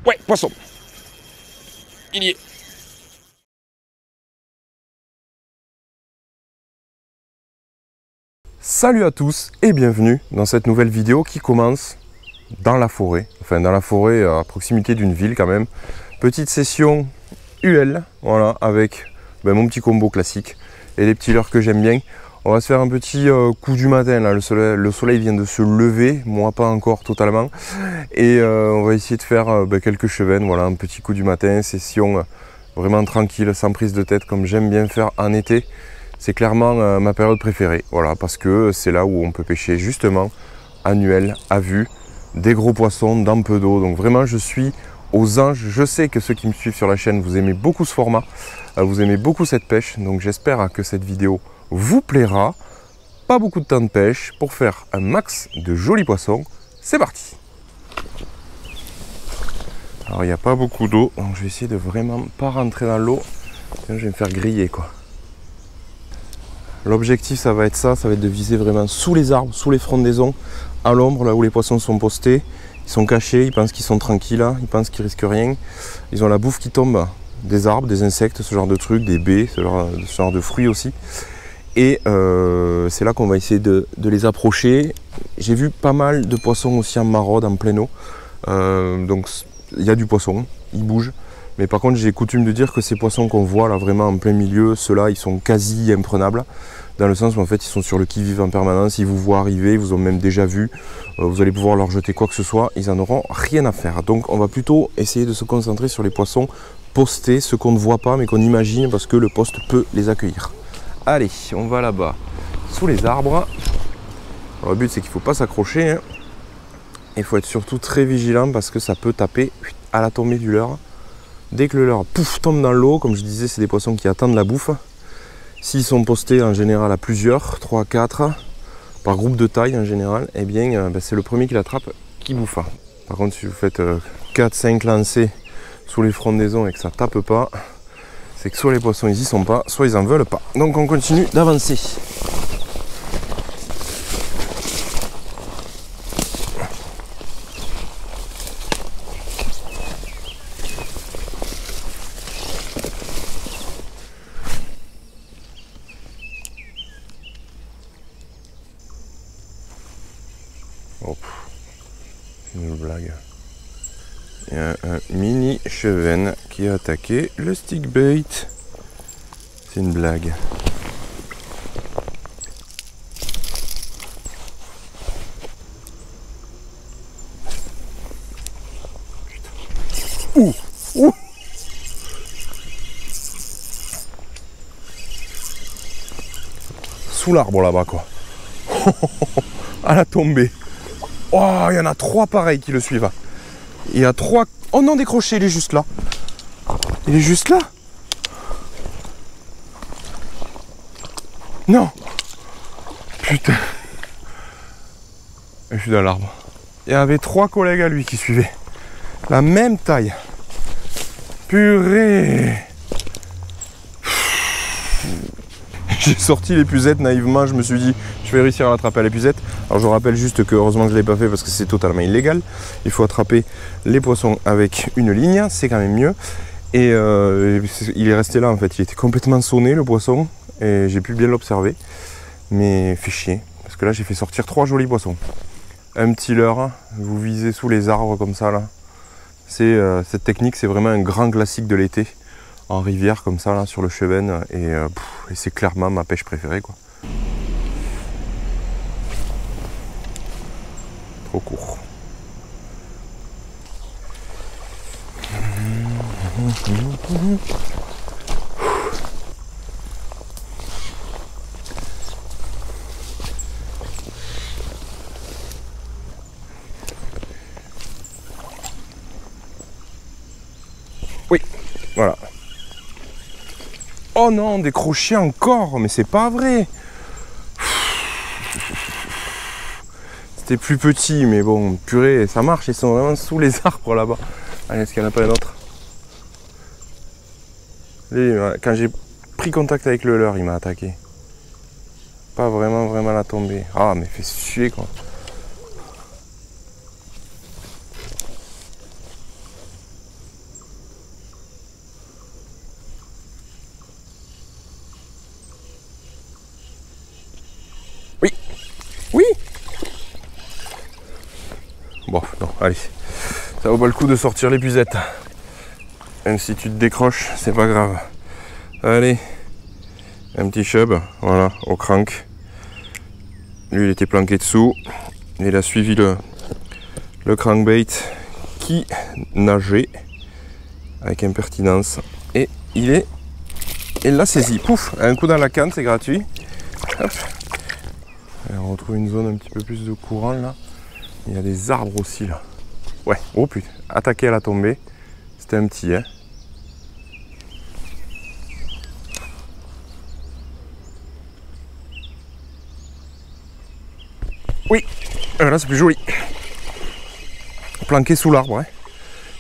Ouais, poisson. Il y est. Salut à tous et bienvenue dans cette nouvelle vidéo qui commence dans la forêt. Enfin, dans la forêt à proximité d'une ville quand même. Petite session UL, voilà, avec mon petit combo classique et les petits leurres que j'aime bien. On va se faire un petit coup du matin, là. Le soleil vient de se lever, moi pas encore totalement. Et on va essayer de faire quelques chevennes, voilà, un petit coup du matin, session vraiment tranquille, sans prise de tête, comme j'aime bien faire en été. C'est clairement ma période préférée, voilà, parce que c'est là où on peut pêcher justement annuel, à vue, des gros poissons dans peu d'eau. Donc vraiment, je suis aux anges. Je sais que ceux qui me suivent sur la chaîne, vous aimez beaucoup ce format, vous aimez beaucoup cette pêche. Donc j'espère que cette vidéo vous plaira. Pas beaucoup de temps de pêche pour faire un max de jolis poissons. C'est parti! Alors il n'y a pas beaucoup d'eau, donc je vais essayer de vraiment pas rentrer dans l'eau. Sinon je vais me faire griller quoi. L'objectif ça va être de viser vraiment sous les arbres, sous les frondaisons, à l'ombre, là où les poissons sont postés. Ils sont cachés, ils pensent qu'ils sont tranquilles, ils pensent qu'ils risquent rien. Ils ont la bouffe qui tombe des arbres, des insectes, ce genre de trucs, des baies, ce genre de fruits aussi. Et c'est là qu'on va essayer de les approcher. J'ai vu pas mal de poissons aussi en maraude, en pleine eau. Donc il y a du poisson, il bouge. Mais par contre, j'ai coutume de dire que ces poissons qu'on voit là vraiment en plein milieu, ceux-là, ils sont quasi imprenables. Dans le sens où en fait, ils sont sur le qui-vive en permanence. Ils vous voient arriver, ils vous ont même déjà vu. Vous allez pouvoir leur jeter quoi que ce soit. Ils n'en auront rien à faire. Donc, on va plutôt essayer de se concentrer sur les poissons postés, ceux qu'on ne voit pas mais qu'on imagine parce que le poste peut les accueillir. Allez, on va là-bas, sous les arbres. Alors, le but, c'est qu'il ne faut pas s'accrocher. Hein. Il faut être surtout très vigilant parce que ça peut taper à la tombée du leurre. Dès que le leurre tombe dans l'eau, comme je disais, c'est des poissons qui attendent la bouffe. S'ils sont postés en général à plusieurs, 3, 4, par groupe de taille en général, eh bien c'est le premier qui l'attrape qui bouffe. Par contre, si vous faites 4, 5 lancers sous les frondaisons et que ça tape pas, c'est que soit les poissons ils y sont pas, soit ils en veulent pas. Donc on continue d'avancer. Hop, c'est une blague. Il y a un mini chevenne qui a attaqué le stick bait. C'est une blague. Ouh, ouh. Sous l'arbre là-bas quoi. À la tombée. Oh, il y en a 3 pareils qui le suivent. Il y a 3. Oh non, décroché, il est juste là. Il est juste là. Non. Putain. Je suis dans l'arbre. Il y avait 3 collègues à lui qui suivaient. La même taille. Purée. J'ai sorti l'épuisette naïvement, je me suis dit je vais réussir à l'attraper à l'épuisette. Alors je rappelle juste que heureusement que je ne l'ai pas fait parce que c'est totalement illégal. Il faut attraper les poissons avec une ligne, c'est quand même mieux. Et il est resté là en fait, il était complètement sonné le poisson et j'ai pu bien l'observer. Mais fait chier, parce que là j'ai fait sortir 3 jolis poissons. Un petit leurre, vous visez sous les arbres comme ça là. Cette technique c'est vraiment un grand classique de l'été. En rivière comme ça là sur le chevenne et c'est clairement ma pêche préférée quoi. Trop court. Oui, voilà. Oh non, décroché encore, mais c'est pas vrai. C'était plus petit, mais bon, purée, ça marche, ils sont vraiment sous les arbres là-bas. Allez, est-ce qu'il n'y en a pas un autre? Quand j'ai pris contact avec le leurre, il m'a attaqué. Pas vraiment la tomber. Ah, mais fait suer quoi. Allez, ça vaut pas le coup de sortir l'épuisette. Même si tu te décroches, c'est pas grave. Allez, un petit chub, voilà, au crank. Lui, il était planqué dessous. Il a suivi le crankbait qui nageait avec impertinence. Et il l'a saisi. Pouf, un coup dans la canne, c'est gratuit. Hop. Et on retrouve une zone un petit peu plus de courant là. Il y a des arbres aussi là. Ouais, oh putain, attaqué à la tombée. C'était un petit, hein. Oui, là c'est plus joli. Planqué sous l'arbre, hein.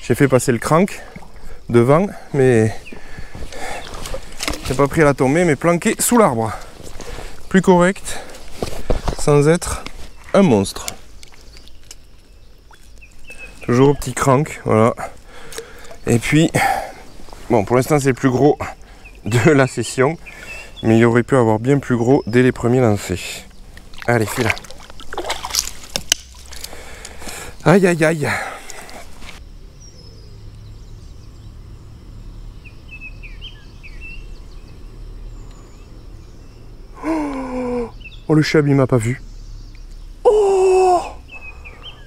J'ai fait passer le crank devant, mais j'ai pas pris à la tombée, mais planqué sous l'arbre. Plus correct, sans être un monstre. Toujours au petit crank, voilà. Et puis, bon, pour l'instant c'est le plus gros de la session, mais il aurait pu avoir bien plus gros dès les premiers lancers. Allez, file. Aïe aïe aïe. Oh, le chub il m'a pas vu. Oh,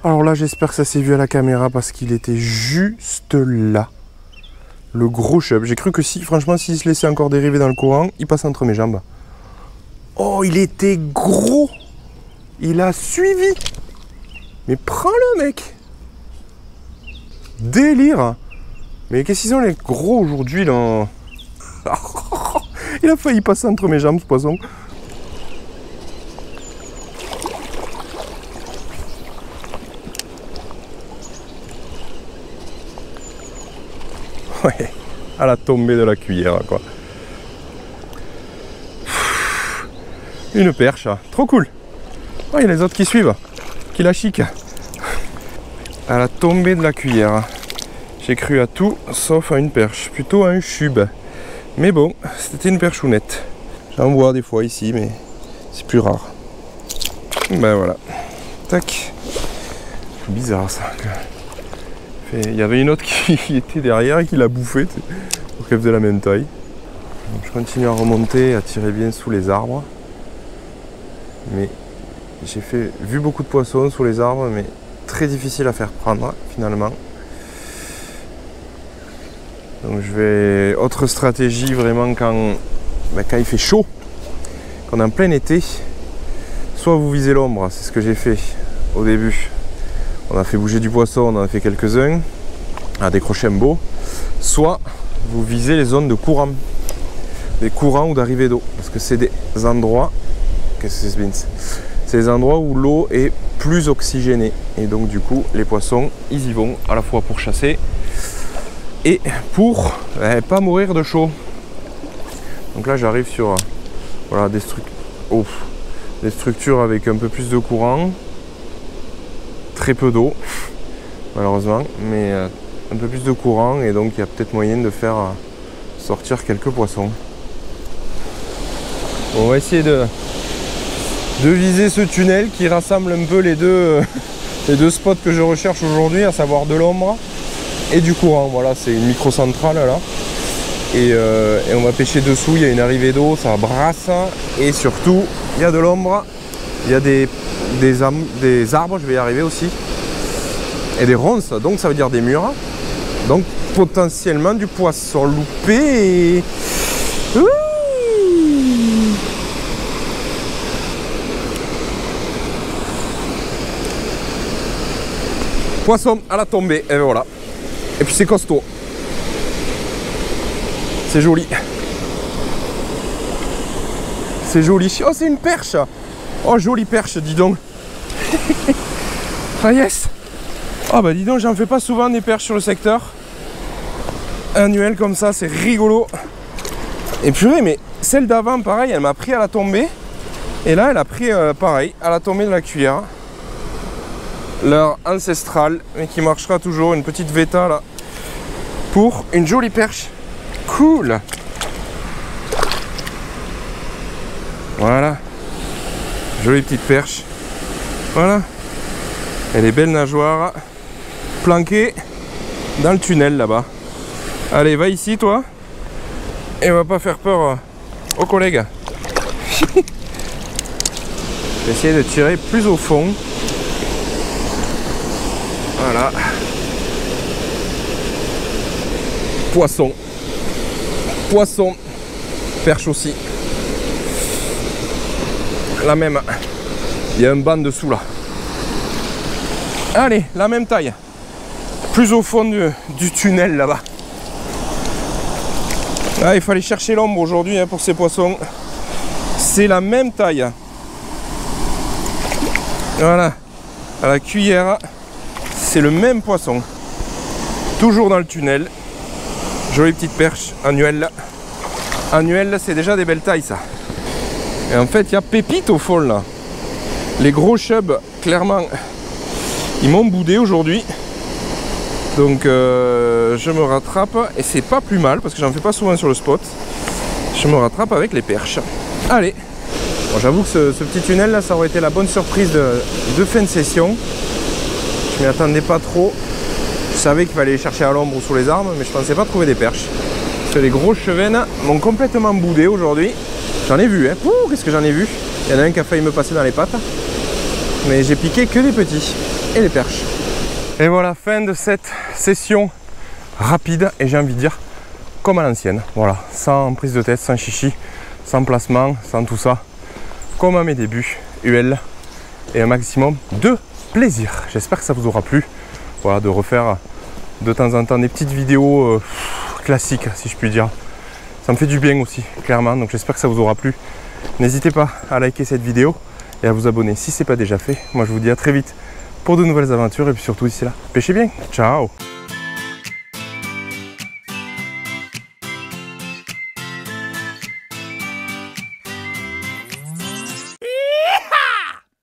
alors là j'espère que ça s'est vu à la caméra parce qu'il était juste là. Le gros chub. J'ai cru que si, franchement, s'il se laissait encore dériver dans le courant, il passe entre mes jambes. Oh, il était gros. Il a suivi. Mais prends-le, mec. Délire. Mais qu'est-ce qu'ils ont les gros aujourd'hui là? Il a failli passer entre mes jambes, ce poisson. Ouais, à la tombée de la cuillère, quoi. Une perche, trop cool. Oh, il y a les autres qui suivent, qui la chiquent. À la tombée de la cuillère. J'ai cru à tout sauf à une perche, plutôt à un chub. Mais bon, c'était une perchounette. J'en vois des fois ici, mais c'est plus rare. Ben voilà. Tac. Bizarre ça. Il y avait une autre qui était derrière et qui l'a bouffé pour qu'elle faisait la même taille. Donc je continue à remonter, à tirer bien sous les arbres. Mais j'ai vu beaucoup de poissons sous les arbres, mais très difficile à faire prendre finalement. Donc je vais... Autre stratégie vraiment quand il fait chaud, quand on est en plein été, soit vous visez l'ombre, c'est ce que j'ai fait au début. On a fait bouger du poisson, on en a fait quelques-uns, à décrocher un beau. Soit vous visez les zones de courant, des courants ou d'arrivée d'eau, parce que c'est des endroits, qu'est-ce que c'est Vince ? C'est des endroits où l'eau est plus oxygénée. Et donc du coup, les poissons, ils y vont à la fois pour chasser et pour pas mourir de chaud. Donc là, j'arrive sur voilà, des structures avec un peu plus de courant. Très peu d'eau, malheureusement, mais un peu plus de courant. Et donc, il y a peut-être moyen de faire sortir quelques poissons. Bon, on va essayer de viser ce tunnel qui rassemble un peu les deux spots que je recherche aujourd'hui, à savoir de l'ombre et du courant. Voilà, c'est une micro-centrale là. Et on va pêcher dessous, il y a une arrivée d'eau, ça brasse. Et surtout, il y a de l'ombre, il y a des arbres, je vais y arriver aussi. Et des ronces, donc ça veut dire des murs. Donc potentiellement du poisson loupé et... Poisson à la tombée, et voilà. Et puis c'est costaud. C'est joli. C'est joli. Oh, c'est une perche. Oh, jolie perche, dis donc. Ah yes. Oh bah dis donc, j'en fais pas souvent des perches sur le secteur. Annuel comme ça, c'est rigolo. Et purée, mais celle d'avant, pareil, elle m'a pris à la tombée. Et là, elle a pris, pareil, à la tombée de la cuillère. L'heure ancestrale, mais qui marchera toujours, une petite Veta là. Pour une jolie perche. Cool. Voilà. Jolie petite perche. Voilà. Elle est belle nageoire. planqué dans le tunnel là-bas. Allez, va ici toi. Et on va pas faire peur aux collègues. Je vais essayer de tirer plus au fond. Voilà. Poisson. Poisson. Perche aussi. La même. Il y a un banc dessous là. Allez, la même taille. Plus au fond du tunnel là-bas. Ah, il fallait chercher l'ombre aujourd'hui hein, pour ces poissons. C'est la même taille. Voilà. À la cuillère, c'est le même poisson. Toujours dans le tunnel. Jolie petite perche annuelle. Annuelle, c'est déjà des belles tailles ça. Et en fait, il y a pépite au fond là. Les gros chubs, clairement, ils m'ont boudé aujourd'hui. Donc je me rattrape et c'est pas plus mal parce que j'en fais pas souvent sur le spot. Je me rattrape avec les perches. Allez. Bon, j'avoue que ce petit tunnel là, ça aurait été la bonne surprise de fin de session. Je m'y attendais pas trop. Je savais qu'il fallait les chercher à l'ombre ou sous les arbres, mais je pensais pas trouver des perches. Parce que les grosses chevennes m'ont complètement boudé aujourd'hui. J'en ai vu, hein. Ouh, qu'est-ce que j'en ai vu. Il y en a un qui a failli me passer dans les pattes. Mais j'ai piqué que des petits et des perches. Et voilà, fin de cette session rapide et j'ai envie de dire comme à l'ancienne. Voilà, sans prise de tête, sans chichi, sans placement, sans tout ça. Comme à mes débuts, UL et un maximum de plaisir. J'espère que ça vous aura plu. Voilà, de refaire de temps en temps des petites vidéos classiques, si je puis dire. Ça me fait du bien aussi, clairement. Donc j'espère que ça vous aura plu. N'hésitez pas à liker cette vidéo et à vous abonner si ce n'est pas déjà fait. Moi je vous dis à très vite pour de nouvelles aventures et puis surtout d'ici là, pêchez bien. Ciao!